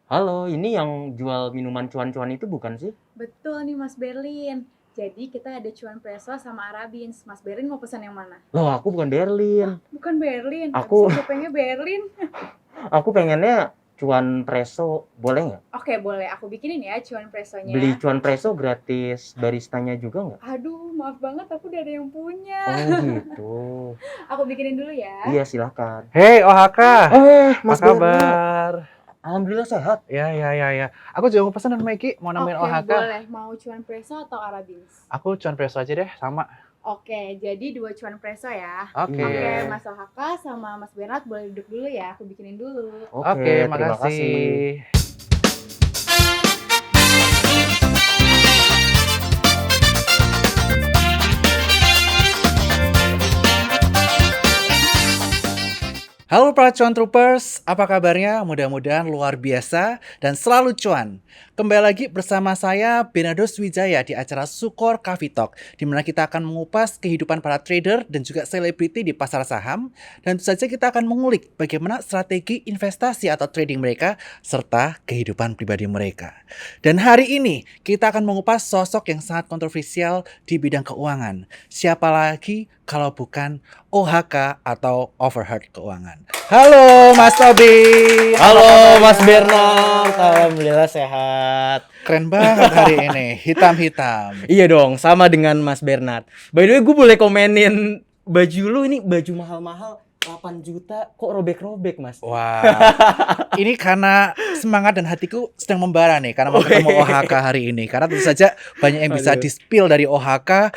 Halo, ini yang jual minuman cuan-cuan itu bukan sih? Betul nih Mas Berlin. Jadi kita ada cuan preso sama Arabins. Mas Berlin mau pesan yang mana? Loh, aku bukan Berlin. Bukan Berlin. Aku Pantesan kopengnya Berlin. aku pengennya cuan preso, boleh nggak? Oke, boleh. Aku bikinin ya cuan Beli presonya. cuan preso gratis baristanya juga nggak? Aduh, maaf banget aku udah ada yang punya. Oh gitu. Aku bikinin dulu ya. Iya silahkan. Hei OHK, apa Mas Bernard. kabar? Alhamdulillah sehat. Ya. Aku juga mau pesan dan Mikey, mau nemenin Oke, OHK. boleh. Mau cuan preso atau Arabins? Aku cuan preso aja deh, sama. Oke, jadi 2 cuan preso ya. Oke. Oke, Iya. Mas OHK sama Mas Bernard boleh duduk dulu ya. Aku bikinin dulu. Oke, terima kasih. makasih. Halo para cuan troopers, apa kabarnya? Mudah-mudahan luar biasa dan selalu cuan. Kembali lagi bersama saya Benados Wijaya di acara Sukor Coffee Talk, di mana kita akan mengupas kehidupan para trader dan juga selebriti di pasar saham, dan tentu saja kita akan mengulik bagaimana strategi investasi atau trading mereka serta kehidupan pribadi mereka. Dan hari ini kita akan mengupas sosok yang sangat kontroversial di bidang keuangan. Siapa lagi kalau bukan OHK atau Overheard Keuangan. Halo Mas Tobi. Halo Mas Bernard, alhamdulillah sehat. Keren banget hari ini, hitam-hitam. Iya dong, sama dengan Mas Bernard. By the way, gue boleh komenin baju lu ini baju mahal-mahal 8 juta kok robek-robek, Mas. Wah, ini karena semangat dan hatiku sedang membara nih karena mau ketemu OHK hari ini. Karena tentu saja banyak yang bisa Aduh. di-spill dari OHK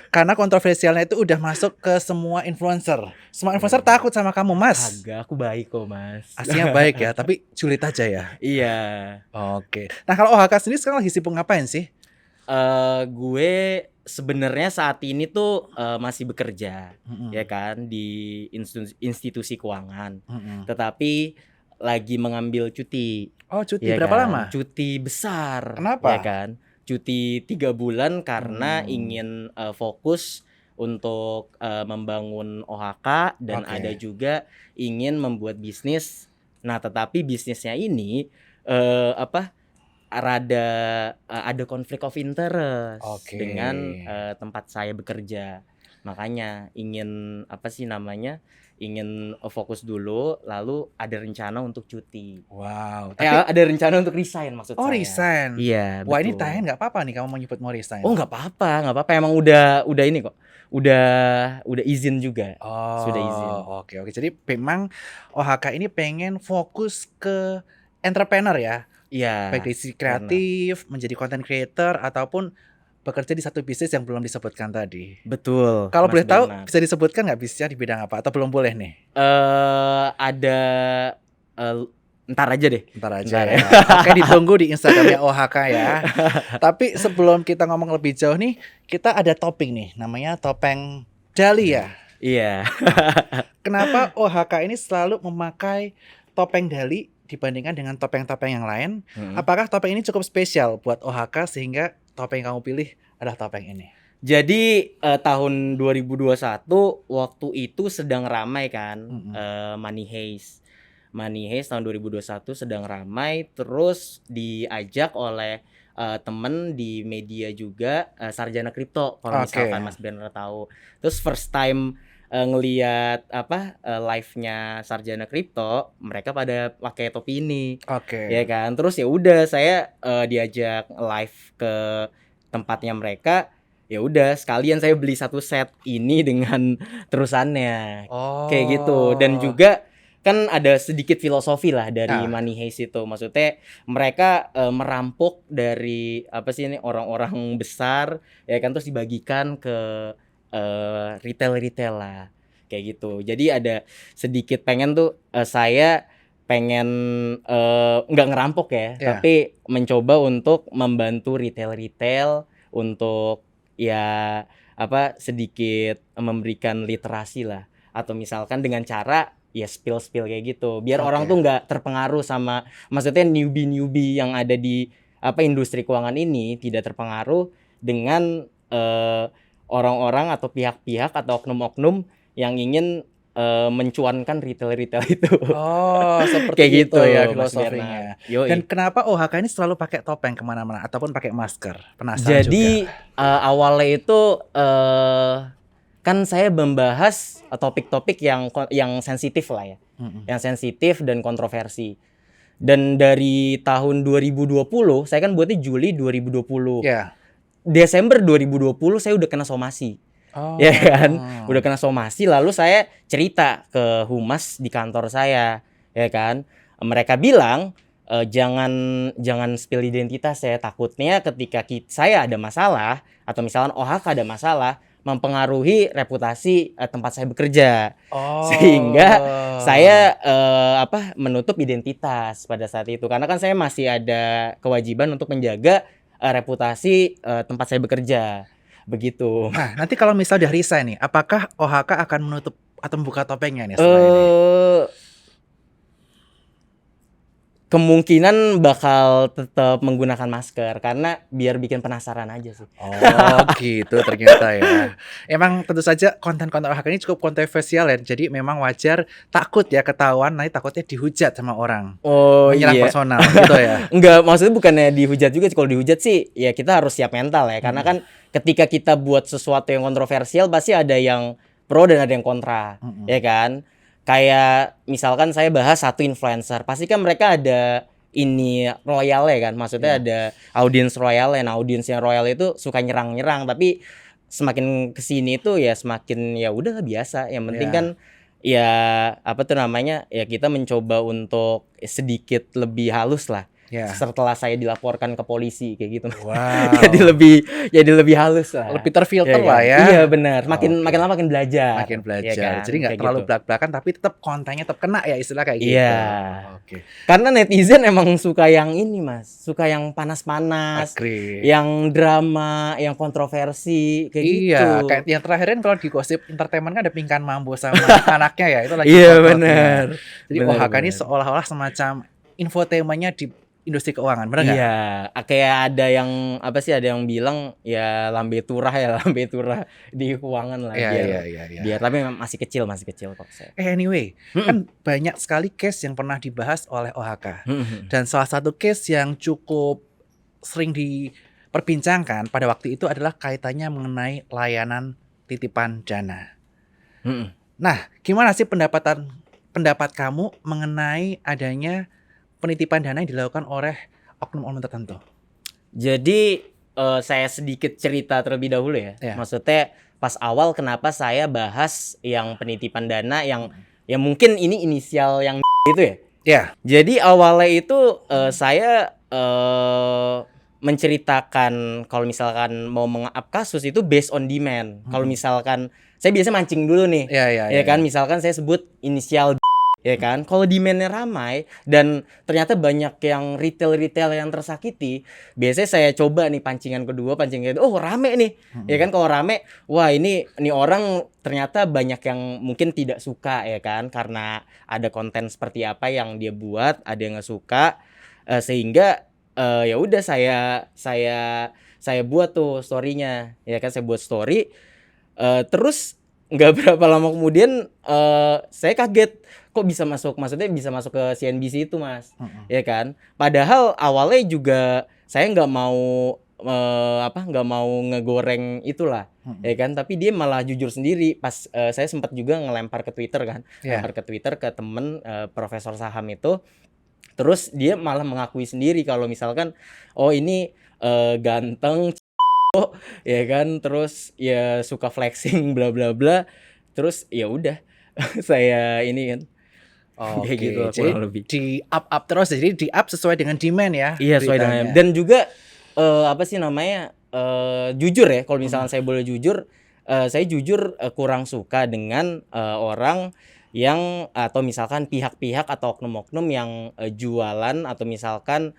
karena kontroversialnya itu udah masuk ke semua influencer. Semua influencer takut sama kamu, Mas. Agak, aku baik kok, Mas. Aslinya baik ya, tapi julid aja ya. Iya. Oke. Nah, kalau OHK sendiri sekarang lagi sibuk ngapain sih? Gue sebenarnya saat ini tuh masih bekerja, Mm-mm. ya kan, di institusi keuangan. Mm-mm. Tetapi lagi mengambil cuti. Oh, cuti Ya berapa kan? lama? Cuti besar. Kenapa? Ya kan? Cuti 3 bulan karena ingin fokus untuk membangun OHK dan Oke. ada juga ingin membuat bisnis. Nah, tetapi bisnisnya ini rada ada konflik of interest Oke. dengan tempat saya bekerja. Makanya ingin ingin fokus dulu, lalu ada rencana untuk cuti. Wow. Tapi Ada rencana untuk resign maksud saya. resign. Iya, Wah, ini betul. tayang nggak apa-apa nih kamu mau nyebut mau resign. Oh, nggak apa-apa. Emang udah ini kok. Udah izin juga. Oh, Sudah izin. Oke. Jadi memang OHK ini pengen fokus ke entrepreneur ya. Iya. Baik dari sisi kreatif, menjadi content creator ataupun bekerja di satu bisnis yang belum disebutkan tadi. Betul. Kalau Mas boleh tahu Bernard. bisa disebutkan nggak bisnisnya di bidang apa atau belum boleh nih? Ada ntar aja deh. Ntar aja Ntar ya. Oke, ditunggu di Instagramnya OHK ya. Tapi sebelum kita ngomong lebih jauh nih, kita ada topping nih, namanya topeng Dahlia. Iya. Kenapa OHK ini selalu memakai topeng Dali dibandingkan dengan topeng-topeng yang lain? Apakah topeng ini cukup spesial buat OHK sehingga topeng yang kamu pilih adalah topeng ini? Jadi tahun 2021 waktu itu sedang ramai kan Money Heist. Money Heist tahun 2021 sedang ramai, terus diajak oleh temen di media juga, Sarjana Kripto kalau Oke. misalkan Mas Bernard tahu. Terus first time ngelihat live-nya Sarjana Kripto, mereka pada pakai topi ini. Oke. Ya kan, terus ya udah saya diajak live ke tempatnya mereka, ya udah sekalian saya beli satu set ini dengan terusannya Oh. kayak gitu. Dan juga kan ada sedikit filosofi lah dari Money Heist itu, maksudnya mereka merampok dari ini orang-orang besar ya kan, terus dibagikan ke retail lah kayak gitu. Jadi ada sedikit pengen tuh saya pengen nggak ngerampok ya, tapi mencoba untuk membantu retail untuk ya sedikit memberikan literasi lah, atau misalkan dengan cara ya spill kayak gitu, biar orang tuh nggak terpengaruh sama, maksudnya newbie yang ada di industri keuangan ini tidak terpengaruh dengan orang-orang atau pihak-pihak atau oknum-oknum yang ingin mencuankan retail-retail itu. Oh, seperti Kayak itu gitu ya Mas filosofinya. Bernard. Yoi. Dan kenapa OHK ini selalu pakai topeng kemana-mana ataupun pakai masker? Penasaran Jadi juga. awalnya itu kan saya membahas topik-topik yang sensitif lah ya, Mm-mm. yang sensitif dan kontroversi. Dan dari tahun 2020, saya kan buatnya Juli 2020. Ya. Desember 2020 saya udah kena somasi. Oh. Ya kan? Udah kena somasi, lalu saya cerita ke humas di kantor saya, ya kan? Mereka bilang jangan spill identitas ya, takutnya ketika saya ada masalah atau misalkan OHK ada masalah mempengaruhi reputasi tempat saya bekerja. Oh. Sehingga saya menutup identitas pada saat itu karena kan saya masih ada kewajiban untuk menjaga reputasi tempat saya bekerja. Begitu. Nah, nanti kalau misal udah resign nih, apakah OHK akan menutup atau membuka topengnya nih setelah ini? Kemungkinan bakal tetap menggunakan masker karena biar bikin penasaran aja sih. Oh, gitu ternyata ya. Emang tentu saja konten-konten OHK ini cukup kontroversial ya. Jadi memang wajar takut ya ketahuan, nanti takutnya dihujat sama orang. Oh Menyerang iya. personal gitu ya. Enggak, maksudnya bukannya dihujat juga sih. Kalau dihujat sih ya kita harus siap mental ya. Karena kan ketika kita buat sesuatu yang kontroversial pasti ada yang pro dan ada yang kontra. Ya kan? Kayak misalkan saya bahas satu influencer, pasti kan mereka ada ini royal ya kan, maksudnya ada audiens royal ya. Nah, audiensnya royal itu suka nyerang-nyerang, tapi semakin kesini tuh ya semakin ya udah biasa. Yang penting kan ya apa tuh namanya ya kita mencoba untuk sedikit lebih halus lah. Setelah saya dilaporkan ke polisi kayak gitu. Wow. jadi lebih halus lah. Lebih terfilter ya, lah ya. Iya benar. Makin lama makin belajar. Makin belajar. Ya kan? Jadi nggak terlalu gitu. belak-belakan tapi tetap kontennya tetap kena ya istilah kayak gitu. Iya. Oke. Karena netizen emang suka yang ini Mas, suka yang panas-panas, yang drama, yang kontroversi kayak gitu. Iya, kayak yang terakhir kalau di Gosip Entertainment kan ada Pinkan Mambo sama anaknya ya, itu lagi Iya benar. Jadi OHK ini seolah-olah semacam infotainmentnya di industri keuangan, benar nggak? Iya, kayak ada yang ada yang bilang ya lambe turah di keuangan lah. Iya. Biar tapi masih kecil kok saya. Anyway, kan banyak sekali case yang pernah dibahas oleh OHK. Dan salah satu case yang cukup sering diperbincangkan pada waktu itu adalah kaitannya mengenai layanan titipan dana. Nah, gimana sih pendapat kamu mengenai adanya penitipan dana yang dilakukan oleh oknum-oknum tertentu? Jadi saya sedikit cerita terlebih dahulu ya. Maksudnya pas awal kenapa saya bahas yang penitipan dana yang mungkin ini inisial yang itu ya. Ya. Jadi awalnya itu saya menceritakan kalau misalkan mau meng-up kasus itu based on demand. Kalau misalkan saya biasa mancing dulu nih. Ya kan, misalkan saya sebut inisial ya kan, kalau demand-nya ramai dan ternyata banyak yang retail yang tersakiti, biasanya saya coba nih pancingan kedua, oh rame nih, ya kan, kalau rame, wah ini orang ternyata banyak yang mungkin tidak suka ya kan, karena ada konten seperti apa yang dia buat, ada yang nggak suka, sehingga ya udah saya buat tuh story-nya, ya kan, saya buat story, terus nggak berapa lama kemudian saya kaget kok bisa maksudnya bisa masuk ke CNBC itu Mas, ya kan, padahal awalnya juga saya nggak mau ngegoreng itulah, ya kan, tapi dia malah jujur sendiri pas saya sempat juga ngelempar ke Twitter kan, lempar ke Twitter ke temen profesor saham itu, terus dia malah mengakui sendiri kalau misalkan oh ini ganteng ya kan, terus ya suka flexing bla bla bla, terus ya udah saya ini kan kayak gitu jadi lebih di up terus, jadi di up sesuai dengan demand ya. Iya, sesuai dengan, dan juga jujur ya, kalau misalkan saya boleh jujur, saya jujur kurang suka dengan orang yang atau misalkan pihak-pihak atau oknum-oknum yang jualan atau misalkan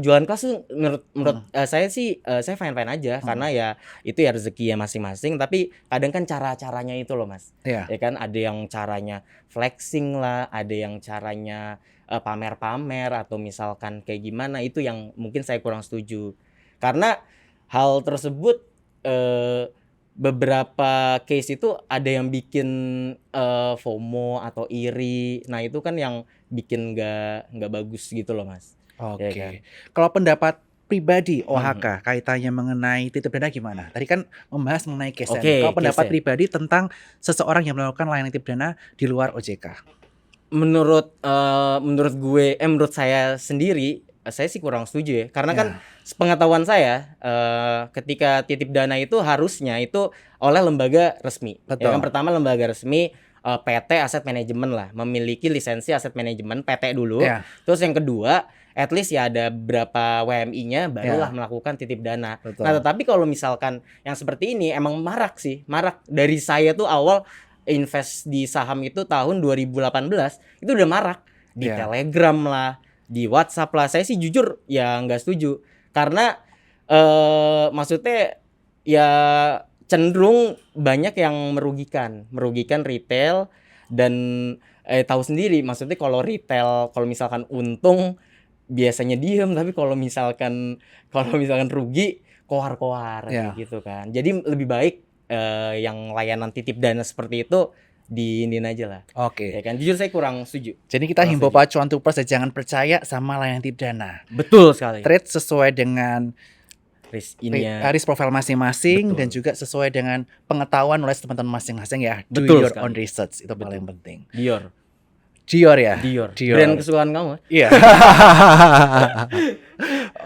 jualan kelas tuh menurut saya sih saya fine aja, karena ya itu ya rezeki ya masing-masing, tapi kadang kan cara-caranya itu loh Mas, ya kan, ada yang caranya flexing lah, ada yang caranya pamer-pamer atau misalkan kayak gimana, itu yang mungkin saya kurang setuju, karena hal tersebut beberapa case itu ada yang bikin FOMO atau iri. Nah, itu kan yang bikin nggak bagus gitu loh, Mas. Ya kan? Oke. Kalau pendapat pribadi Mhm. OHK kaitannya mengenai titip dana gimana? Tadi kan membahas mengenai case-nya nih. Kalau Oke, pendapat case-nya. pribadi tentang seseorang yang melakukan layanan titip dana di luar OJK. Menurut saya sendiri, saya sih kurang setuju ya. Karena kan Ya, sepengetahuan saya, ketika titip dana itu harusnya itu oleh lembaga resmi. Ya kan, betul. pertama lembaga resmi, PT Aset Manajemen lah, memiliki lisensi aset manajemen PT dulu. Ya, Terus yang kedua, at least ya ada berapa WMI-nya barulah ya, melakukan titip dana. Nah, betul. tetapi kalau misalkan yang seperti ini emang marak sih, marak. Dari saya tuh awal invest di saham itu tahun 2018 itu udah marak di Ya, Telegram lah, di WhatsApp lah. Saya sih jujur ya nggak setuju karena maksudnya ya cenderung banyak yang merugikan retail dan tahu sendiri maksudnya kalau retail kalau misalkan untung biasanya diem tapi kalau misalkan rugi koar-koar kayak ya. gitu kan. Jadi lebih baik yang layanan titip dana seperti itu diinin aja lah. Ya Oke. kan, jujur saya kurang setuju. Jadi kita Kurang himbau setuju. Pak Cuan Troopers ya, jangan percaya sama layanan titip dana. Betul sekali. Trade sesuai dengan Ininya risk profile masing-masing dan betul. juga sesuai dengan pengetahuan oleh teman-teman masing-masing ya. Do Betul your own sekali. research, itu paling Betul. penting. Dior. Dior ya? Dior. Brand Dior. kesukaan kamu. Iya.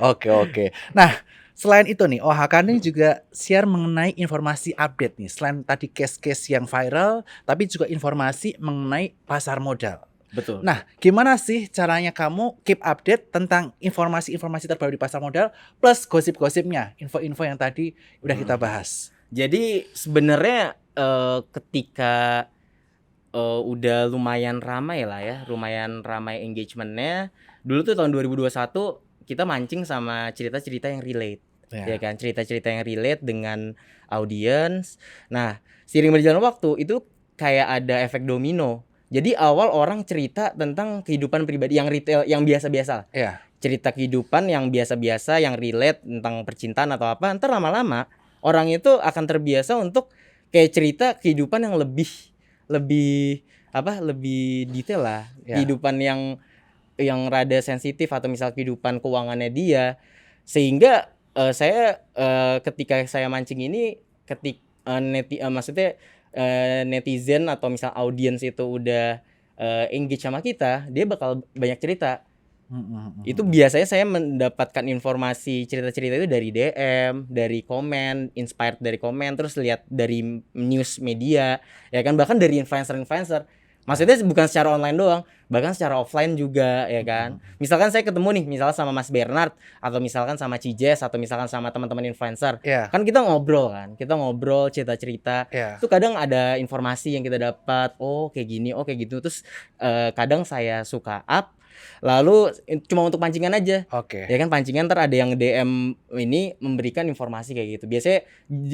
Oke, oke. Nah, selain itu nih, OHK ini juga share mengenai informasi update nih. Selain tadi case-case yang viral, tapi juga informasi mengenai pasar modal. Betul. Nah, gimana sih caranya kamu keep update tentang informasi-informasi terbaru di pasar modal plus gosip-gosipnya, info-info yang tadi udah kita bahas. Jadi sebenarnya ketika udah lumayan ramai lah ya, lumayan ramai engagementnya. Dulu tuh tahun 2021 kita mancing sama cerita-cerita yang relate, ya Ya. kan? Cerita-cerita yang relate dengan audiens. Nah, seiring berjalan waktu itu kayak ada efek domino. Jadi awal orang cerita tentang kehidupan pribadi yang retail, yang biasa-biasa lah. Ya. Cerita kehidupan yang biasa-biasa, yang relate tentang percintaan atau apa. Ntar lama-lama orang itu akan terbiasa untuk kayak cerita kehidupan yang lebih lebih lebih detail lah, Ya. kehidupan yang rada sensitif atau misal kehidupan keuangannya dia, sehingga saya ketika saya mancing ini maksudnya netizen atau misal audiens itu udah engage sama kita, dia bakal banyak cerita. Itu biasanya saya mendapatkan informasi cerita-cerita itu dari DM, dari komen, inspired dari komen, terus lihat dari news media, ya kan, bahkan dari influencer-influencer. Maksudnya bukan secara online doang, bahkan secara offline juga, ya kan. Misalkan saya ketemu nih, misalnya sama Mas Bernard, atau misalkan sama Cijes, atau misalkan sama teman-teman influencer. Ya. Kan kita ngobrol cerita-cerita. Ya. Itu kadang ada informasi yang kita dapat, oh kayak gini, oh kayak gitu. Terus kadang saya suka up, lalu cuma untuk pancingan aja. Oke. Ya kan, pancingan ntar ada yang DM ini memberikan informasi kayak gitu. Biasanya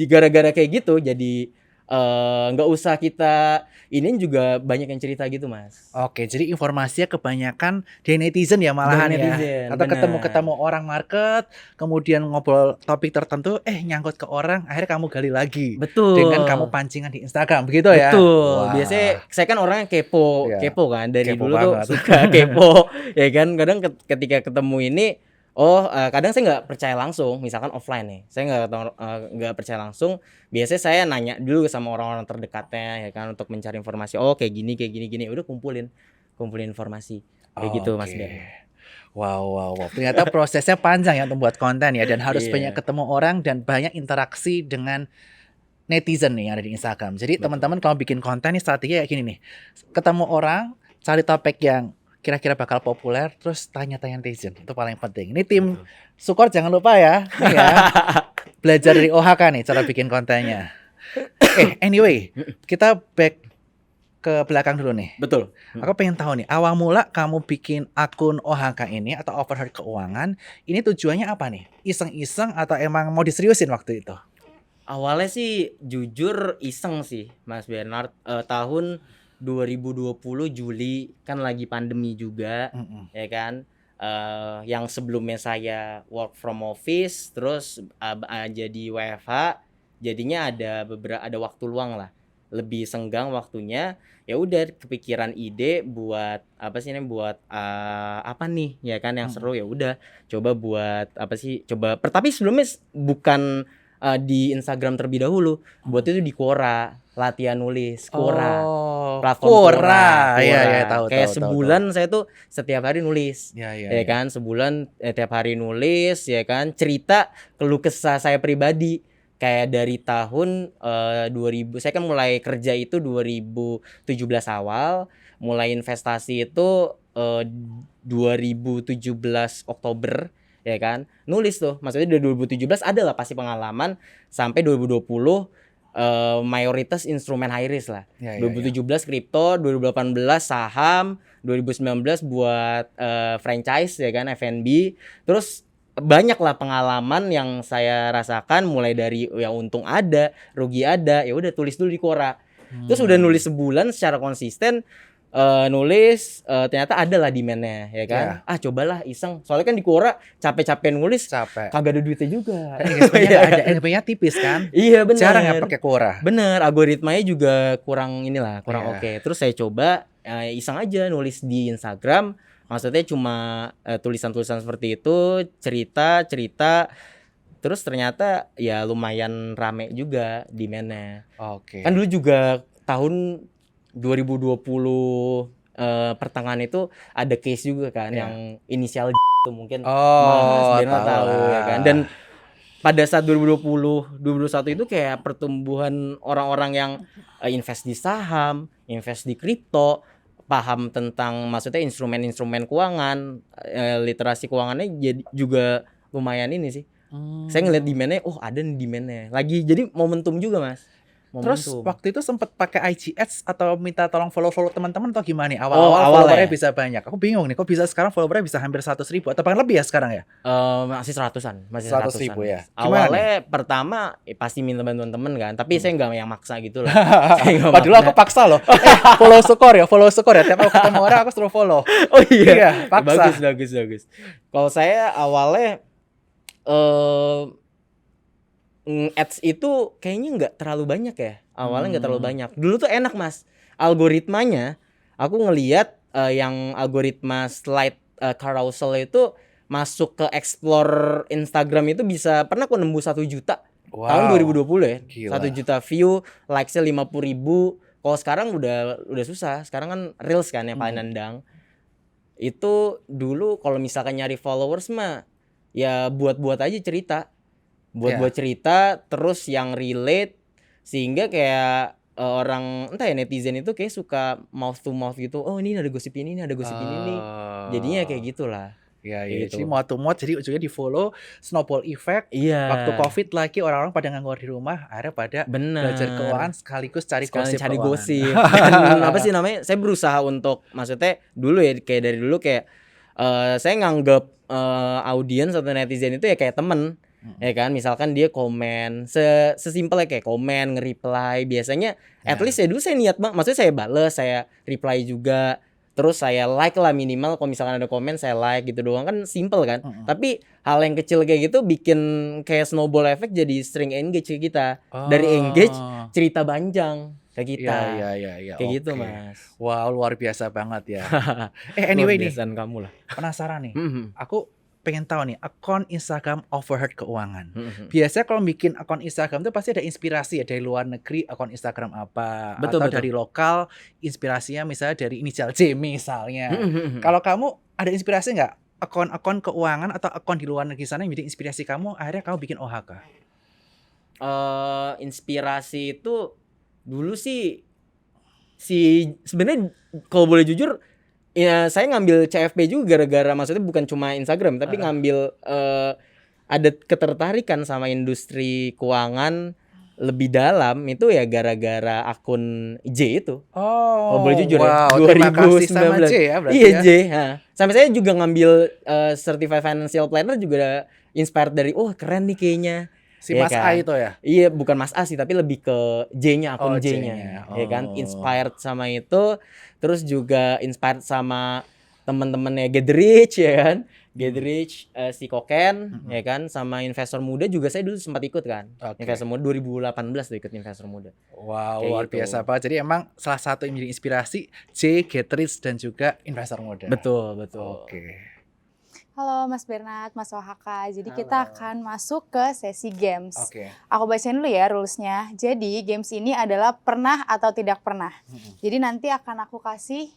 gara-gara kayak gitu jadi nggak usah kita ini juga banyak yang cerita gitu, Mas. Oke, jadi informasinya kebanyakan dari netizen ya malahan Dari ya. netizen, Atau benar. ketemu orang market, kemudian ngobrol topik tertentu, nyangkut ke orang, akhirnya kamu gali lagi. Betul. Dengan kamu pancingan di Instagram, begitu ya? Betul. Wah. Biasanya saya kan orangnya kepo, Iya. kepo kan dari Kepo dulu tuh banget. suka kepo, ya kan. Kadang ketika ketemu ini, kadang saya nggak percaya langsung, misalkan offline nih, saya nggak percaya langsung. Biasanya saya nanya dulu sama orang-orang terdekatnya, ya kan, untuk mencari informasi. Oh kayak gini, udah kumpulin informasi kayak gitu, Mas Oke. Ben. Wow. Ternyata prosesnya panjang ya untuk membuat konten ya, dan harus Iya. banyak ketemu orang dan banyak interaksi dengan netizen nih yang ada di Instagram. Jadi Betul. teman-teman kalau bikin konten nih strategi kayak gini nih. Ketemu orang, cari topik yang kira-kira bakal populer, terus tanya-tanya netizen. Itu paling penting. Ini tim Betul. Sukor jangan lupa ya. Nih ya. Belajar dari OHK nih cara bikin kontennya. Anyway, kita back ke belakang dulu nih. Betul. Aku pengen tahu nih, awal mula kamu bikin akun OHK ini atau Overheard Keuangan, ini tujuannya apa nih? Iseng-iseng atau emang mau diseriusin waktu itu? Awalnya sih jujur iseng sih, Mas Bernard. Tahun 2020 Juli kan lagi pandemi juga, ya kan. Yang sebelumnya saya work from office, terus jadi WFH, jadinya ada waktu luang lah, lebih senggang waktunya. Ya udah kepikiran ide buat apa sih nih, buat apa nih ya kan yang seru, ya udah coba buat apa sih, tapi sebelumnya bukan di Instagram terlebih dahulu, buat itu di Quora, latihan nulis Quora. Platform Quora. Ya, tahu. Kayak sebulan saya tuh setiap hari nulis. Ya. Kan sebulan tiap hari nulis ya kan, cerita keluh kesah saya pribadi. Kayak dari tahun 2000, saya kan mulai kerja itu 2017 awal, mulai investasi itu 2017 Oktober ya kan. Nulis tuh, maksudnya dari 2017 ada lah pasti pengalaman, sampai 2020 mayoritas instrumen high risk lah. 2017 kripto, 2018 saham, 2019 buat franchise ya kan, F&B. Terus banyak lah pengalaman yang saya rasakan, mulai dari yang untung ada, rugi ada, ya udah tulis dulu di Quora. Terus udah nulis sebulan secara konsisten, nulis ternyata ada lah demand-nya ya kan. Cobalah iseng. Soalnya kan di Quora capek-capek nulis, kagak ada duitnya juga. Engagement-nya tipis kan? Iya benar. Jarang ya pakai Quora. Bener, algoritmanya juga kurang oke. Terus saya coba iseng aja nulis di Instagram. Maksudnya cuma tulisan-tulisan seperti itu, cerita. Terus ternyata ya lumayan rame juga demand-nya. Oke. Kan dulu juga tahun 2020 pertengahan itu ada case juga kan yang inisial itu mungkin Mas Beno tahu ya kan. Dan pada saat 2020, 2021 itu kayak pertumbuhan orang-orang yang invest di saham, invest di kripto, paham tentang maksudnya instrumen-instrumen keuangan, literasi keuangannya jadi juga lumayan ini sih. Saya ngeliat demand-nya, ada nih demand-nya. Lagi jadi momentum juga, Mas. Terus waktu itu sempat pakai IG Ads atau minta tolong follow teman-teman atau gimana nih? Awal followernya bisa banyak. Aku bingung nih, kok bisa sekarang followernya bisa hampir 100.000 atau bahkan lebih ya sekarang ya? Masih 100-an, masih 100.000 ya. Awalnya pertama pasti minta bantuan temen kan, tapi saya nggak yang maksa gitu loh. Padahal aku paksa loh. Follow Sukor ya. Tiap aku ketemu orang aku suruh follow. Oh iya, paksa. Bagus. Kalau saya awalnya ads itu kayaknya nggak terlalu banyak ya. Awalnya nggak terlalu banyak. Dulu tuh enak, Mas. Algoritmanya, aku ngelihat yang algoritma slide carousel itu masuk ke explore Instagram itu pernah aku nembus 1 juta. Tahun 2020 ya. Gila. 1 juta view, likes-nya 50.000. Kalau sekarang udah susah. Sekarang kan Reels kan yang paling nendang. Itu dulu kalau misalkan nyari followers mah ya buat aja cerita. Buat cerita terus yang relate, sehingga kayak orang entah ya, netizen itu kayak suka mouth to mouth gitu. Oh, ini ada gosip ini ada gosip ini nih. Jadinya kayak gitulah. Iya. Gitu. Jadi mouth to mouth, jadi ujungnya di follow, snowball effect. Iya. Waktu COVID lagi orang-orang pada nganggur di rumah, akhirnya pada belajar keuangan sekaligus cari gosip. Dan apa sih namanya? Saya berusaha untuk, maksudnya dulu ya, kayak dari dulu kayak saya nganggap audiens atau netizen itu ya kayak temen. Ya kan, misalkan dia komen sesimpel kayak komen, nge-reply, biasanya at least ya dulu saya niat banget, maksudnya saya bales, saya reply juga, terus saya like lah minimal. Kalau misalkan ada komen saya like gitu doang, kan simple kan. Tapi hal yang kecil kayak gitu bikin kayak snowball effect, jadi sering engage ke kita. Dari engage cerita panjang ke kita. Iya. Kayak gitu, Mas. Wow, luar biasa banget ya. Anyway nih, kamu lah. penasaran nih. Aku pengen tahu nih, akun Instagram Overheard Keuangan. Biasanya kalau bikin akun Instagram tuh pasti ada inspirasi ya, dari luar negeri akun Instagram apa, betul. dari lokal inspirasinya misalnya dari inisial J misalnya. Kalau kamu ada inspirasi nggak akun-akun keuangan atau akun di luar negeri sana yang jadi inspirasi kamu, akhirnya kamu bikin OHK? Inspirasi itu dulu sih sebenarnya kalau boleh jujur, ya saya ngambil CFP juga gara-gara, maksudnya bukan cuma Instagram, tapi ngambil ada ketertarikan sama industri keuangan lebih dalam itu ya gara-gara akun J itu. Kalau boleh jujur ya, 2019 sama J ya berarti. Iya, J. Sampai saya juga ngambil Certified Financial Planner juga inspired dari keren nih kayaknya. Si Mas A itu ya? Iya, bukan Mas A sih, tapi lebih ke J-nya, akun J-nya. Ya kan, inspired sama itu. Terus juga inspired sama teman-temannya Get Rich ya kan. Get Rich si Koken ya kan, sama Investor Muda juga saya dulu sempat ikut kan. Oke. Investor Muda 2018 tuh ikut Investor Muda. Wow, Kayak luar gitu. biasa Pak. Jadi emang salah satu yang menjadi inspirasi J, Get Rich dan juga Investor Muda. Betul. Oke. Halo Mas Bernard, Mas Wahaka. Jadi Halo. kita akan masuk ke sesi games. Oke. Aku bacain dulu ya rulesnya. Jadi games ini adalah pernah atau tidak pernah. Jadi nanti akan aku kasih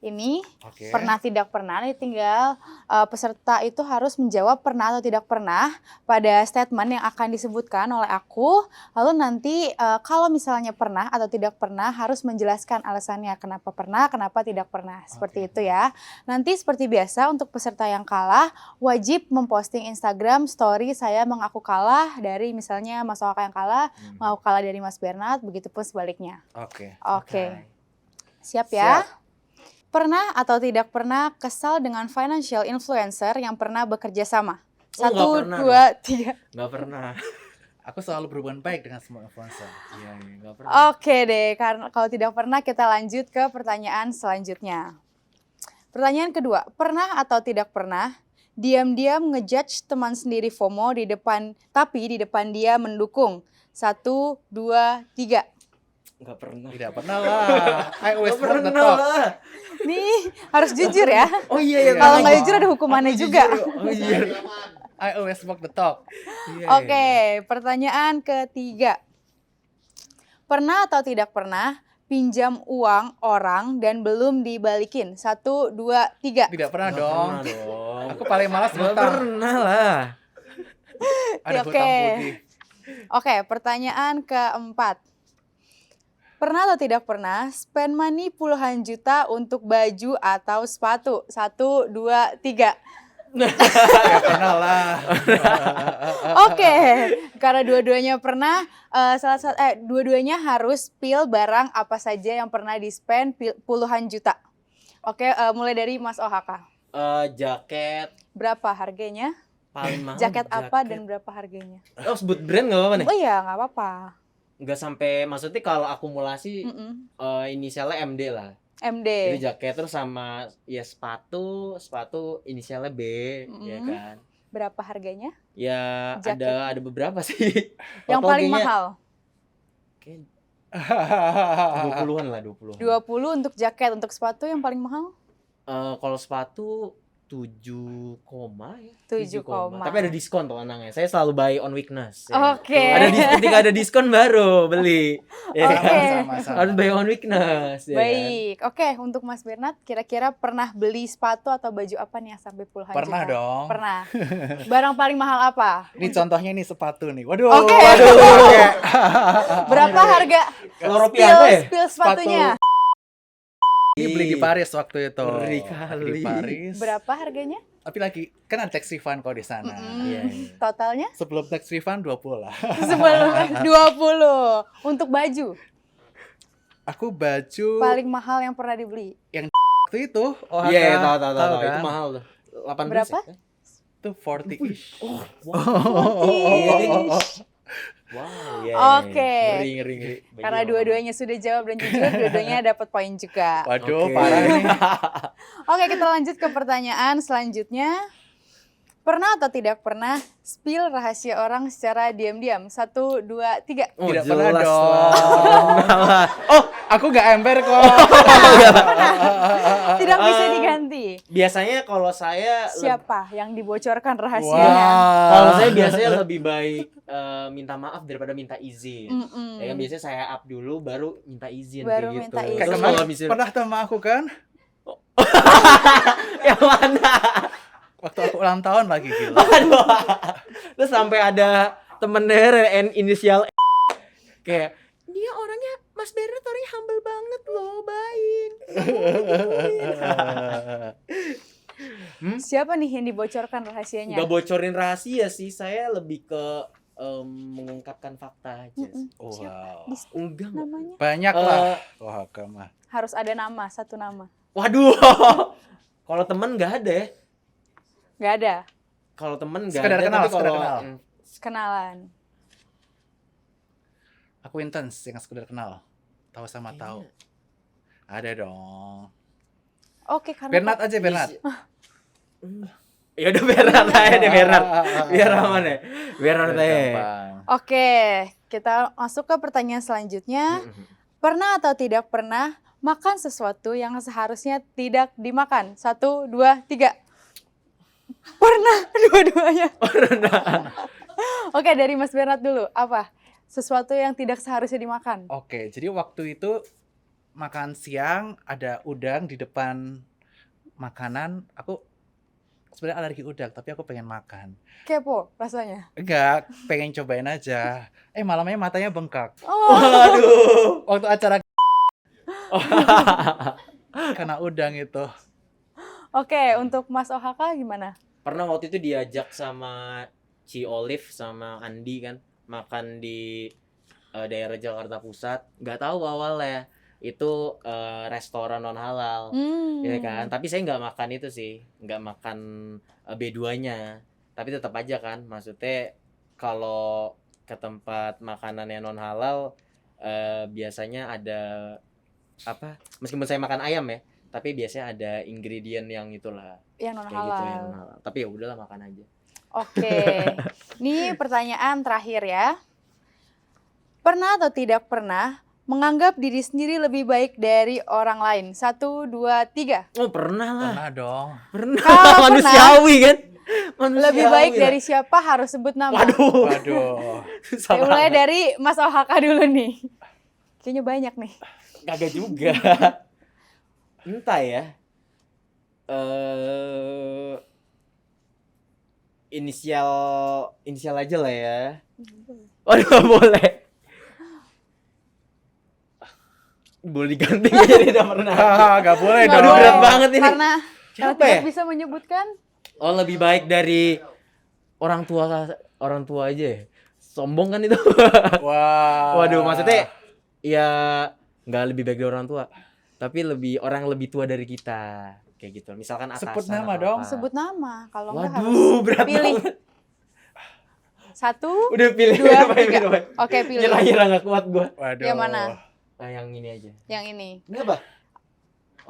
ini Oke. pernah tidak pernah. Nanti tinggal peserta itu harus menjawab pernah atau tidak pernah pada statement yang akan disebutkan oleh aku. Lalu nanti kalau misalnya pernah atau tidak pernah harus menjelaskan alasannya kenapa pernah, kenapa tidak pernah. Seperti itu ya. Nanti seperti biasa untuk peserta yang kalah wajib memposting Instagram story saya mengaku kalah dari misalnya Mas Waka yang kalah, mengaku kalah dari Mas Bernard, begitupun sebaliknya. Oke. Oke. Siap ya? Pernah atau tidak pernah kesal dengan financial influencer yang pernah bekerja sama? Oh, nggak 1, pernah 2, 3. Nggak pernah. Aku selalu berhubungan baik dengan semua influencer. Iya, nggak pernah. Oke deh, karena kalau tidak pernah kita lanjut ke pertanyaan selanjutnya. Pertanyaan kedua, pernah atau tidak pernah diam-diam ngejudge teman sendiri FOMO di depan, tapi di depan dia mendukung? 1, 2, 3. Nggak pernah. Tidak pernah lah. I always Nggak walk the pernah talk. lah. Nih, harus jujur ya. Oh iya ya. Kalau nggak jujur ada hukumannya juga. Oh iya. I always walk the talk. Iya, Oke, pertanyaan ketiga. Pernah atau tidak pernah pinjam uang orang dan belum dibalikin? 1, 2, 3. Tidak pernah Nggak dong. pernah dong. Aku paling malas Nggak ngutang. pernah lah. Ada Oke. hutang budi. Oke, pertanyaan keempat. Pernah atau tidak pernah spend money puluhan juta untuk baju atau sepatu? 1, 2, 3. Tidak pernah lah. Oke, karena dua-duanya pernah, dua-duanya harus pil barang apa saja yang pernah di-spend puluhan juta. Oke, mulai dari Mas Ohaka. Jaket Berapa harganya? paling mahal. Jaket apa dan berapa harganya? Oh, sebut brand nggak apa-apa nih? Oh iya, nggak apa-apa. Nggak sampai, maksudnya kalau akumulasi inisialnya MD lah. Jadi MD. jaket terus sama ya sepatu inisialnya B, ya kan. Berapa harganya? Ya Jaketnya? ada beberapa sih. Yang Total paling kayaknya mahal? kayak 20-an lah, 20. 20 untuk jaket, untuk sepatu yang paling mahal? Kalau sepatu 7 koma ya. 7 koma. Tapi ada diskon tuh anangnya. Saya selalu buy on weakness. Ya. Oke. Ketika ada diskon baru beli. Ya Oke. kan? Sama-sama. Harus buy on weakness. Ya kan? Baik, oke, untuk Mas Bernard, kira-kira pernah beli sepatu atau baju apa nih yang sampai puluhan Pernah juta? dong. Pernah. Barang paling mahal apa? Ini contohnya nih sepatu nih. Waduh. Oke. Waduh. Berapa harga Loropiano ya? spill sepatunya? Ini beli di Paris waktu itu. Ngeri Di kali. Paris. Berapa harganya? Tapi lagi kan ada tax refund kok di sana. Iya. Totalnya? Sebelum tax refund 20 lah. Sebelum 20. Untuk baju, Aku baju paling mahal yang pernah dibeli. waktu itu. Oh, Iya, tahu. kan? Itu mahal tuh. 18 Berapa? ya? Itu 40-ish. Wow, ya. Oke. Ngeri. Karena dua-duanya sudah jawab dan jujur, dua-duanya dapat poin juga. Waduh, Oke. parah nih. Oke, kita lanjut ke pertanyaan selanjutnya. Pernah atau tidak pernah spill rahasia orang secara diam-diam? 1, 2, 3. Oh, Tidak pernah jelas dong. lah. Oh, aku nggak ember kok. Tidak bisa diganti. Biasanya kalau saya Siapa yang dibocorkan rahasianya? kalau saya biasanya lebih baik minta maaf daripada minta izin. Mm-mm. Ya kan biasanya saya up dulu baru minta izin Baru kayak minta gitu. izin. Kayak Terus kemarin kalau misalnya pernah sama aku kan? yang mana? Waktu aku ulang tahun lagi gila. Aduh. Terus sampai ada temen daerah inisial kayak dia orangnya Mas Bernard orangnya humble banget loh, baik. Siapa nih yang dibocorkan rahasianya? Nggak bocorin rahasia sih, saya lebih ke mengungkapkan fakta aja. Mm-mm. Wow. Di-spill Enggak. namanya? Banyak lah. Wah, mah. Harus ada nama, satu nama. Waduh. Kalau temen nggak ada ya. Nggak ada. Kalau temen nggak Sekedar ada. kenal, Tapi sekedar kalau kenal. Kenalan. Acquaintance yang sekedar kenal. Tahu sama tahu. Ada dong. Oke, karena Bernard aja, Bernard. Ya udah biar Renat aja deh, biar aman ya, biar Renat aja. Gampang. Oke, kita masuk ke pertanyaan selanjutnya. Pernah atau tidak pernah makan sesuatu yang seharusnya tidak dimakan? 1, 2, 3. Pernah dua-duanya. Oke, dari Mas Bernard dulu. Apa? Sesuatu yang tidak seharusnya dimakan. Oke, jadi waktu itu makan siang ada udang di depan makanan. Aku sebenarnya alergi udang, tapi aku pengen makan. Kepo rasanya. Enggak, pengen cobain aja. Malamnya matanya bengkak. Oh, Waduh. Waktu acara kena udang itu. oke. Untuk Mas OHK gimana? Pernah waktu itu diajak sama Ci Olive sama Andi kan makan di daerah Jakarta Pusat. Nggak tahu awalnya itu restoran non halal, ya kan. Tapi saya nggak makan itu sih, nggak makan B2-nya. Tapi tetap aja kan, maksudnya kalau ke tempat makanan yang non halal biasanya ada apa? Meskipun saya makan ayam ya, tapi biasanya ada ingredient yang itulah Yang non kayak gitu yang halal. non halal. Tapi ya udahlah makan aja. Oke. Ini pertanyaan terakhir ya. Pernah atau tidak pernah menganggap diri sendiri lebih baik dari orang lain? 1, 2, 3. Oh pernah lah, Pernah dong. pernah. Kalau Manusiawi kan? Lebih baik dari siapa harus sebut nama. Waduh. Waduh. Susah Ya, mulai banget. dari Mas OHK dulu nih. Kayaknya banyak nih. Kagak juga. Entah ya. Inisial aja lah ya. Waduh, nggak boleh. Boleh diganti aja nih udah pernah. Gak boleh Nggak dong. Aduh, berat boleh. banget ini. Karena Siapa tidak ya? bisa menyebutkan. Oh, lebih baik dari orang tua aja ya. Sombong kan itu. Wah. Waduh, maksudnya ya nggak lebih baik dari orang tua, tapi orang lebih tua dari kita. Kayak gitu. Misalkan atasan Sebut nama atau dong. apa. Sebut nama. Kalau nggak harus Waduh, berat pilih. banget. 1, Udah pilih. 2, Udah 3. pilih. Oke, pilih. Nyerah nggak kuat gua. Waduh. Yang mana? Nah, yang ini aja. Yang ini. Ini apa?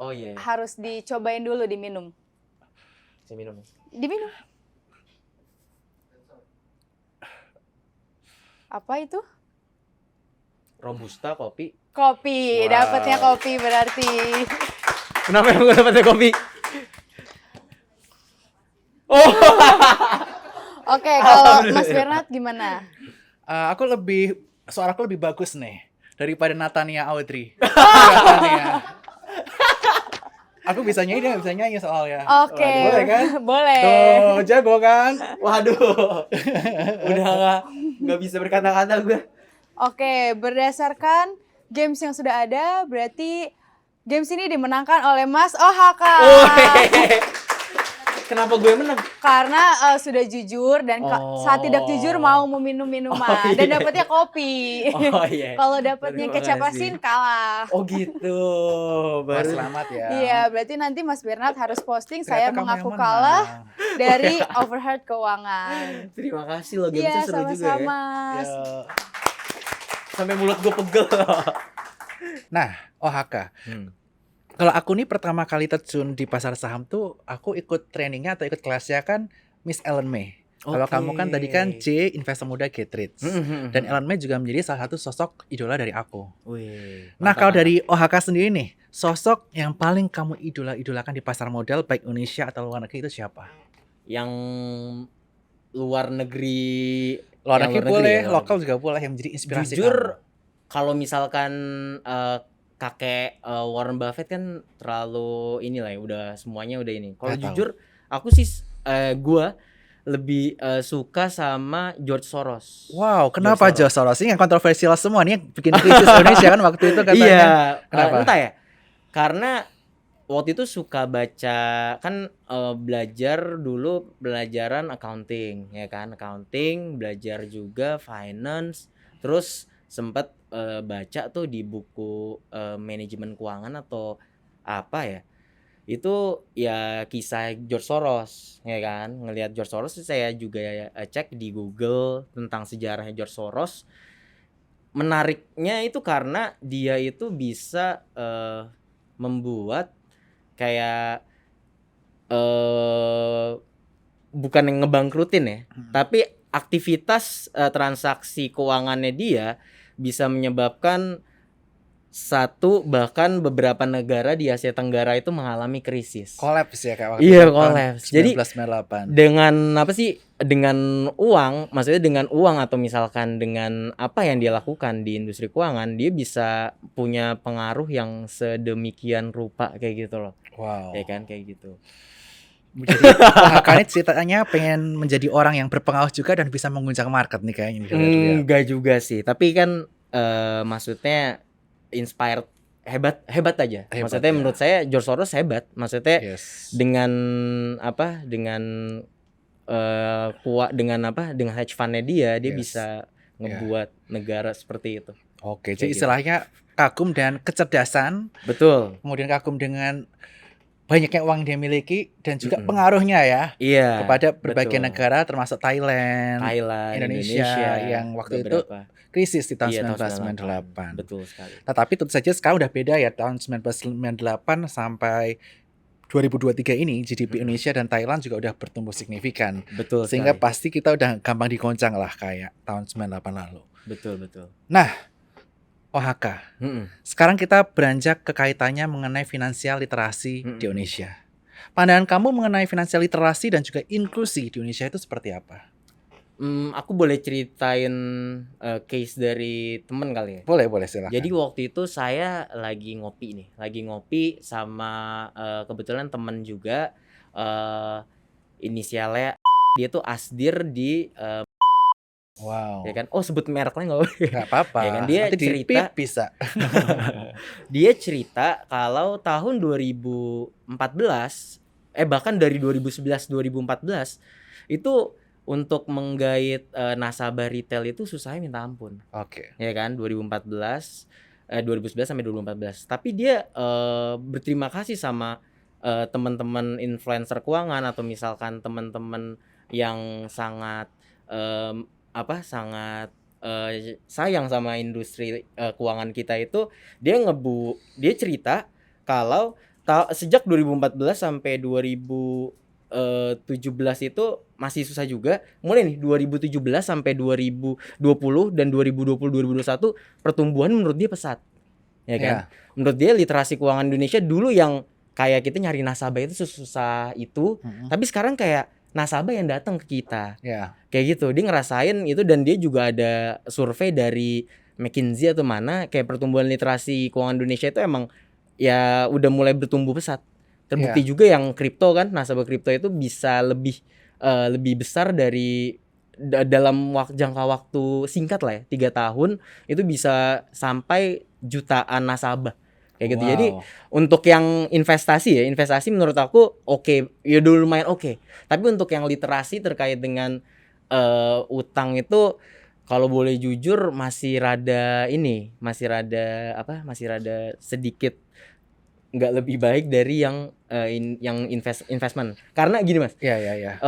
Oh iya. Harus dicobain dulu diminum. Saya minum. Diminum. Apa itu? Robusta kopi. Kopi. Wow. Dapatnya kopi berarti. Kenapa yang gue dapetnya kopi? Oh. Oke, kalau Mas Bernard gimana? Suaraku lebih bagus nih daripada Natania Audrey. Natania. Aku bisa nyanyi soalnya. Oke. Waduh, boleh kan? Boleh. Tuh, jago kan? Waduh. Udah nggak bisa berkata-kata gue. Oke, berdasarkan games yang sudah ada, berarti games ini dimenangkan oleh Mas OHK. Kenapa gue menang? Karena sudah jujur dan saat tidak jujur mau meminum Oh, minuman iya. dan dapatnya kopi. Oh iya. Kalau dapatnya Terima kecap kasih. asin kalah. Oh gitu. Wah, Baru selamat ya. Iya, berarti nanti Mas Bernard harus posting Ternyata saya kamu mengaku yang kalah menang. dari Overheard Keuangan. terima kasih loh, gamesnya Iya, seru juga ya. sama-sama. Ya. Sampai mulut gue pegel. Nah, OHK. Kalau aku nih pertama kali terjun di pasar saham tuh, aku ikut trainingnya atau ikut kelasnya kan Miss Ellen May. Kalau Oke. kamu kan tadi kan J, investor muda Get Rich. Dan Ellen May juga menjadi salah satu sosok idola dari aku. Wih. Nah, mantap, kalau mantap. dari OHK sendiri nih, sosok yang paling kamu idolakan di pasar modal baik Indonesia atau luar negeri itu siapa? yang luar negeri, Luar yang negeri boleh, ya, lokal juga boleh yang menjadi inspirasi jujur kamu. kalau misalkan kakek Warren Buffett kan terlalu inilah ya, udah semuanya udah ini. Kalau Nggak tahu. jujur aku sih gua lebih suka sama George Soros. Wow, kenapa George George Soros? Ini yang kontroversial semua nih, yang bikin krisis Indonesia kan waktu itu katanya. Iya, Kenapa? entah ya. Karena waktu itu suka baca kan belajar dulu pelajaran accounting ya kan, accounting, belajar juga finance, terus sempat baca tuh di buku manajemen keuangan atau apa ya. Itu ya kisah George Soros ya kan. Ngelihat George Soros saya juga cek di Google tentang sejarahnya George Soros. Menariknya itu karena dia itu bisa membuat kayak bukan yang ngebangkrutin ya, tapi aktivitas transaksi keuangannya dia bisa menyebabkan satu bahkan beberapa negara di Asia Tenggara itu mengalami krisis. Kolaps ya Kak waktu Iya, itu tahun kolaps. Jadi 1998. dengan apa sih? Dengan uang, maksudnya dengan uang atau misalkan dengan apa yang dia lakukan di industri keuangan, dia bisa punya pengaruh yang sedemikian rupa kayak gitu loh. Wow. Ya kan kayak gitu. Jadi OHK ini ceritanya pengen menjadi orang yang berpengaruh juga dan bisa mengguncang market nih kayaknya dilihat-lihat. Enggak juga sih, tapi kan maksudnya inspired hebat aja. Hebat, Maksudnya ya. menurut saya George Soros hebat. Maksudnya Yes. dengan apa? Dengan kuat dengan apa? Dengan hedge fund-nya dia Yes. bisa ngebuat negara seperti itu. Oke, Kayak jadi gitu. istilahnya kagum dan kecerdasan, Betul. kemudian kagum dengan banyaknya uang yang dia miliki dan juga Mm-mm. pengaruhnya ya Iya. kepada berbagai betul. negara termasuk Thailand, Indonesia yang waktu beberapa. itu krisis di tahun Iya, 1998. Betul sekali. Nah, tapi tentu saja sekarang udah beda ya, tahun 1998 sampai 2023 ini GDP Indonesia dan Thailand juga udah bertumbuh signifikan. Betul Sehingga sekali. pasti kita udah gampang digoncang lah kayak tahun 98 lalu. Betul. OHK. Mm-mm. Sekarang kita beranjak ke kaitannya mengenai finansial literasi di Indonesia. Pandangan kamu mengenai finansial literasi dan juga inklusi di Indonesia itu seperti apa? Aku boleh ceritain case dari temen kali ya. Boleh silakan. Jadi waktu itu saya lagi ngopi sama kebetulan temen juga inisialnya dia tuh asdir di wow. ya kan. Oh, sebut mereknya nggak boleh. Nggak apa-apa. Ya kan, dia nanti di cerita pip bisa. dia cerita kalau tahun 2014 bahkan dari 2011 2014 itu untuk menggait nasabah retail itu susahnya minta ampun. Oke. Ya kan 2011 sampai 2014. Tapi dia berterima kasih sama teman-teman influencer keuangan atau misalkan teman-teman yang sangat sangat sayang sama industri keuangan kita itu. Dia cerita kalau sejak 2014 sampai 2017 itu masih susah juga. Mulai nih 2017 sampai 2020 dan 2020-2021 pertumbuhan menurut dia pesat. Ya kan? Yeah. Menurut dia literasi keuangan Indonesia dulu yang kayak kita nyari nasabah itu susah itu, tapi sekarang kayak nasabah yang datang ke kita. Yeah. Kayak gitu. Dia ngerasain itu dan dia juga ada survei dari McKinsey atau mana kayak pertumbuhan literasi keuangan Indonesia itu emang ya udah mulai bertumbuh pesat. Terbukti juga yang kripto kan, nasabah kripto itu bisa lebih besar dari dalam jangka waktu singkat lah ya, 3 tahun itu bisa sampai jutaan nasabah kayak gitu. Jadi untuk yang investasi menurut aku oke, ya udah lumayan oke. Tapi untuk yang literasi terkait dengan utang itu kalau boleh jujur masih rada sedikit nggak lebih baik dari yang investment. Karena gini Mas. Iya.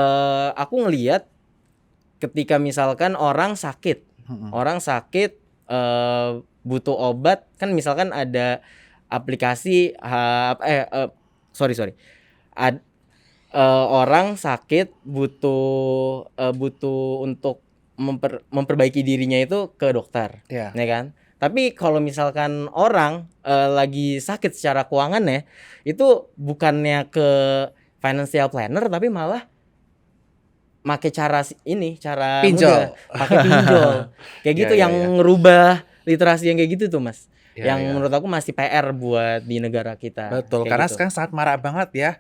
Aku ngelihat ketika misalkan orang sakit butuh obat kan, misalkan ada aplikasi orang sakit butuh untuk memperbaiki dirinya itu ke dokter, ya kan? Tapi kalau misalkan orang lagi sakit secara keuangan ya, itu bukannya ke financial planner tapi malah pakai cara pinjol, pakai pinjol. Kayak gitu yang ngerubah literasi yang kayak gitu tuh Mas. Yang menurut aku masih PR buat di negara kita. Betul, kayak karena gitu. sekarang sangat marak banget ya.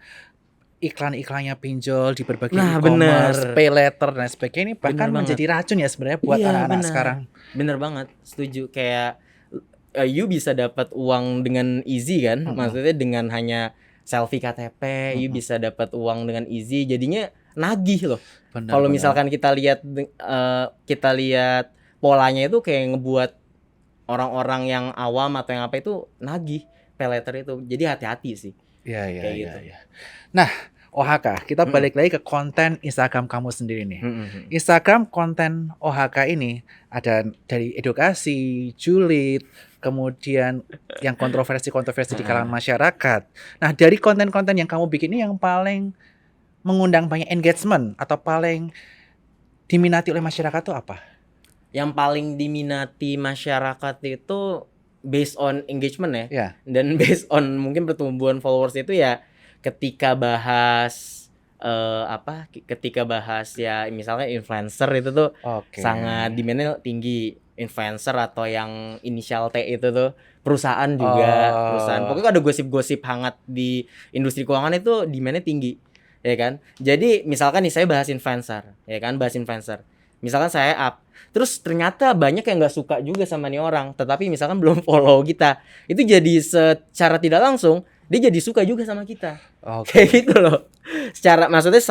Iklan-iklannya pinjol di berbagai e-commerce, pay letter dan sebagainya, bahkan menjadi racun ya sebenarnya buat anak-anak sekarang. Bener banget, setuju. Kayak you bisa dapat uang dengan easy kan, maksudnya dengan hanya selfie KTP, you bisa dapat uang dengan easy, jadinya nagih loh. Kalau misalkan kita lihat polanya itu kayak ngebuat orang-orang yang awam atau yang apa itu nagih pay letter itu, jadi hati-hati sih. Iya. Nah, OHK, kita balik lagi ke konten Instagram kamu sendiri nih. Instagram konten OHK ini ada dari edukasi, julid, kemudian yang kontroversi di kalangan masyarakat. Nah, dari konten-konten yang kamu bikin ini yang paling mengundang banyak engagement atau paling diminati oleh masyarakat tuh apa? Yang paling diminati masyarakat itu based on engagement ya. Ya. Dan based on mungkin pertumbuhan followers itu ya ketika bahas ketika bahas ya misalnya influencer itu tuh Oke. sangat demand-nya tinggi. Influencer atau yang inisial T itu tuh perusahaan juga, perusahaan. Pokoknya ada gosip-gosip hangat di industri keuangan itu demand-nya tinggi, ya kan? Jadi misalkan nih saya bahas influencer, ya kan? Bahas influencer. Misalkan saya up, terus ternyata banyak yang nggak suka juga sama nih orang, tetapi misalkan belum follow kita, itu jadi secara tidak langsung dia jadi suka juga sama kita. Oke. Kayak gitu loh. Maksudnya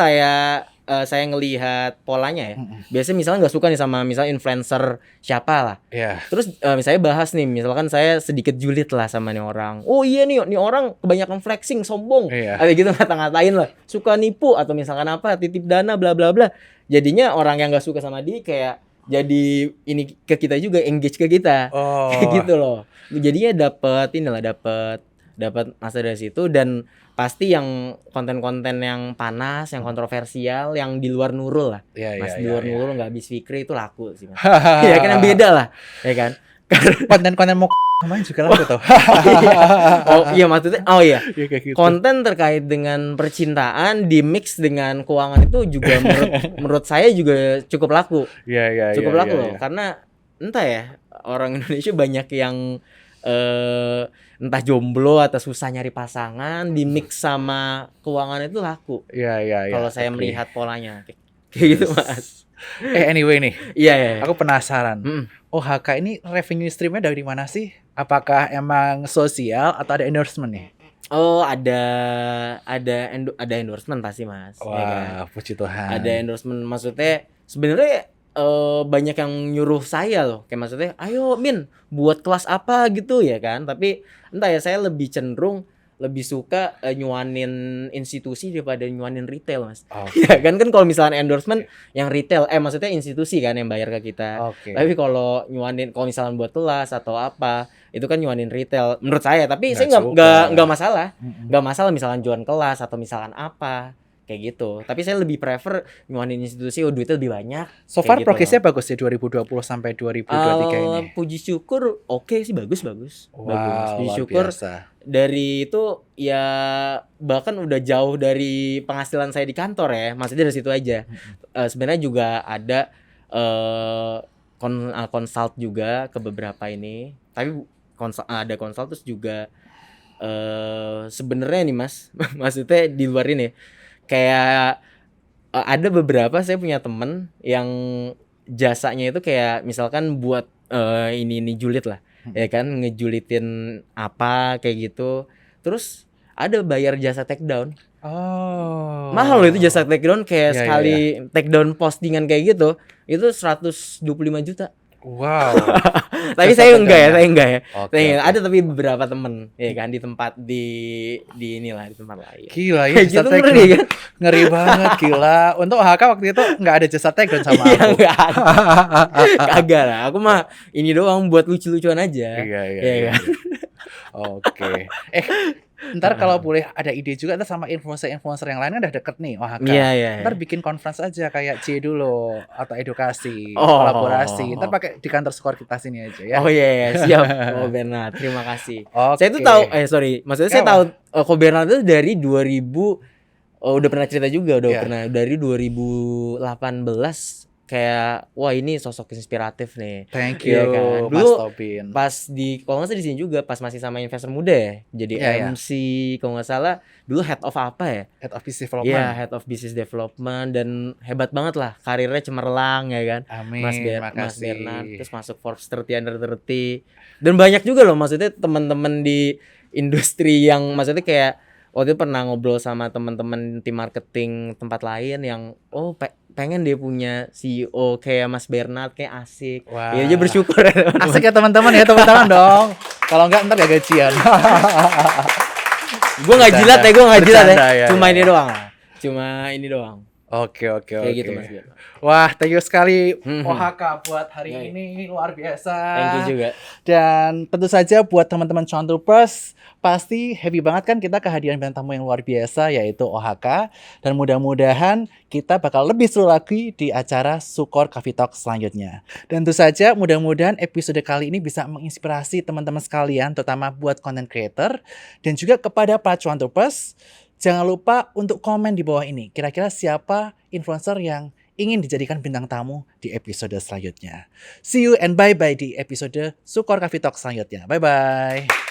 saya ngelihat polanya ya. Biasanya misalnya nggak suka nih sama misalnya influencer siapa lah. Ya. Terus misalnya bahas nih, misalkan saya sedikit julid lah sama nih orang. Oh iya nih orang kebanyakan flexing, sombong. Iya. Atau gitu ngata-ngatain lah. Suka nipu atau misalkan apa, titip dana bla bla bla. Jadinya orang yang nggak suka sama dia kayak jadi ini ke kita juga, engage ke kita. Oh. Kayak gitu loh. Jadinya dapat masa dari situ. Dan pasti yang konten-konten yang panas, yang kontroversial, yang di luar Nurul lah. Iya, Mas iya, di luar iya, Nurul nggak habis Fikri itu laku sih Mas. Ya kan yang beda lah, ya kan. Konten-konten mau main juga laku tuh. Oh iya maksudnya, oh iya. Ya, kayak gitu. Konten terkait dengan percintaan di mix dengan keuangan itu juga menurut saya juga cukup laku. Iya. Cukup laku loh, Ya. karena entah ya orang Indonesia banyak yang entah jomblo atau susah nyari pasangan di mix sama keuangan itu laku. Iya. Kalau saya Oke. melihat polanya kayak gitu Mas. Anyway nih, Iya. aku penasaran. Mm. OHK ini revenue streamnya dari mana sih? Apakah emang sosial atau ada endorsement nih? Oh ada endorsement pasti Mas. Ya kan? Wah, puji Tuhan. Ada endorsement, maksudnya sebenarnya banyak yang nyuruh saya loh, kayak maksudnya ayo Min buat kelas apa gitu ya kan. Tapi entah ya, saya lebih cenderung lebih suka nyuanin institusi daripada nyuanin retail Mas. Oke. Ya kan kalau misalnya endorsement yang retail maksudnya institusi kan yang bayar ke kita. Oke. Tapi kalau misalnya buat kelas atau apa itu kan nyuanin retail menurut saya. Tapi Nggak saya suka. nggak masalah. Mm-mm. Nggak masalah misalkan jualan kelas atau misalkan apa kayak gitu. Tapi saya lebih prefer nyuanin institusi, duitnya lebih banyak. So far Kayak gitu progresnya loh. bagus ya 2020 sampai 2023 ini. Puji syukur oke sih, bagus. Bagus. Wow, Puji luar syukur biasa. dari itu ya bahkan udah jauh dari penghasilan saya di kantor ya. Maksudnya dari situ aja. Sebenarnya juga ada consult juga ke beberapa ini. Tapi ada consult terus juga sebenarnya nih Mas, maksudnya di luar ini kayak ada beberapa saya punya temen yang jasanya itu kayak misalkan buat ini julid lah, ya kan, ngejulitin apa kayak gitu. Terus ada bayar jasa take down. Oh. Mahal loh itu jasa take down, kayak Iya, sekali take down postingan kayak gitu itu 125 juta. Wow. Tapi Jasa saya take enggak ya, down saya enggak ya. Oke, Saya oke. ada tapi beberapa temen ya kan di tempat di inilah di tempat lain. Gila ya, Kayak jasa gitu take ngeri down. kan? Ngeri banget, gila. Untuk OHK waktu itu nggak ada jasa take down sama Iya aku. enggak ada. Kagak lah. Aku mah ini doang buat lucu-lucuan aja. Iya. Iya kan? Oke. Ntar kalau boleh ada ide juga, ntar sama influencer yang lain kan udah deket nih OHK. Iya. Ntar bikin conference aja kayak C dulu atau edukasi, Oh. kolaborasi. Ntar pakai di kantor skor kita sini aja ya. Oh iya, siap. Oh Bernard, terima kasih. Oke. Saya tuh tahu sorry, maksudnya saya Kenapa? tahu Ko Bernard itu dari 2000 udah pernah cerita juga, Iya. pernah dari 2018 kayak wah ini sosok inspiratif nih. Thank Iya you, kan? Mas Dulu Tobin. Pas kalau nggak salah di sini juga pas masih sama investor muda ya, jadi Iya. MC kalau nggak salah dulu head of apa ya? Head of Business Development. Iya, head of business development, dan hebat banget lah, karirnya cemerlang ya kan. Amin. Mas Makasih. Bernard terus masuk Forbes 30 under 30. Dan banyak juga loh maksudnya teman-teman di industri yang maksudnya kayak waktu itu pernah ngobrol sama teman-teman tim marketing tempat lain yang pengen dia punya CEO kayak Mas Bernard, kayak asik. Wah. Ya aja bersyukur ya, teman-teman. Asik ya teman-teman ya, tepuk tangan dong. Kalau enggak ntar gak gajian. Gue nggak jilat ya, gue nggak jilat ya. Bercanda, ya, Cuma ya. ini doang lah. Cuma ini doang. Oke, Kayak gitu Mas Bimo. Wah, thank you sekali Mhm. OHK buat hari Iya. ini, luar biasa. Thank you juga. Dan tentu saja buat teman-teman Cuan Troopers, pasti happy banget kan kita kehadiran bintang tamu yang luar biasa yaitu OHK. Dan mudah-mudahan kita bakal lebih seru lagi di acara Sukor Coffee Talk selanjutnya. Dan tentu saja mudah-mudahan episode kali ini bisa menginspirasi teman-teman sekalian, terutama buat content creator. Dan juga kepada para Cuan Troopers, jangan lupa untuk komen di bawah ini. Kira-kira siapa influencer yang ingin dijadikan bintang tamu di episode selanjutnya. See you and bye-bye di episode Sukor Coffee Talk selanjutnya. Bye-bye.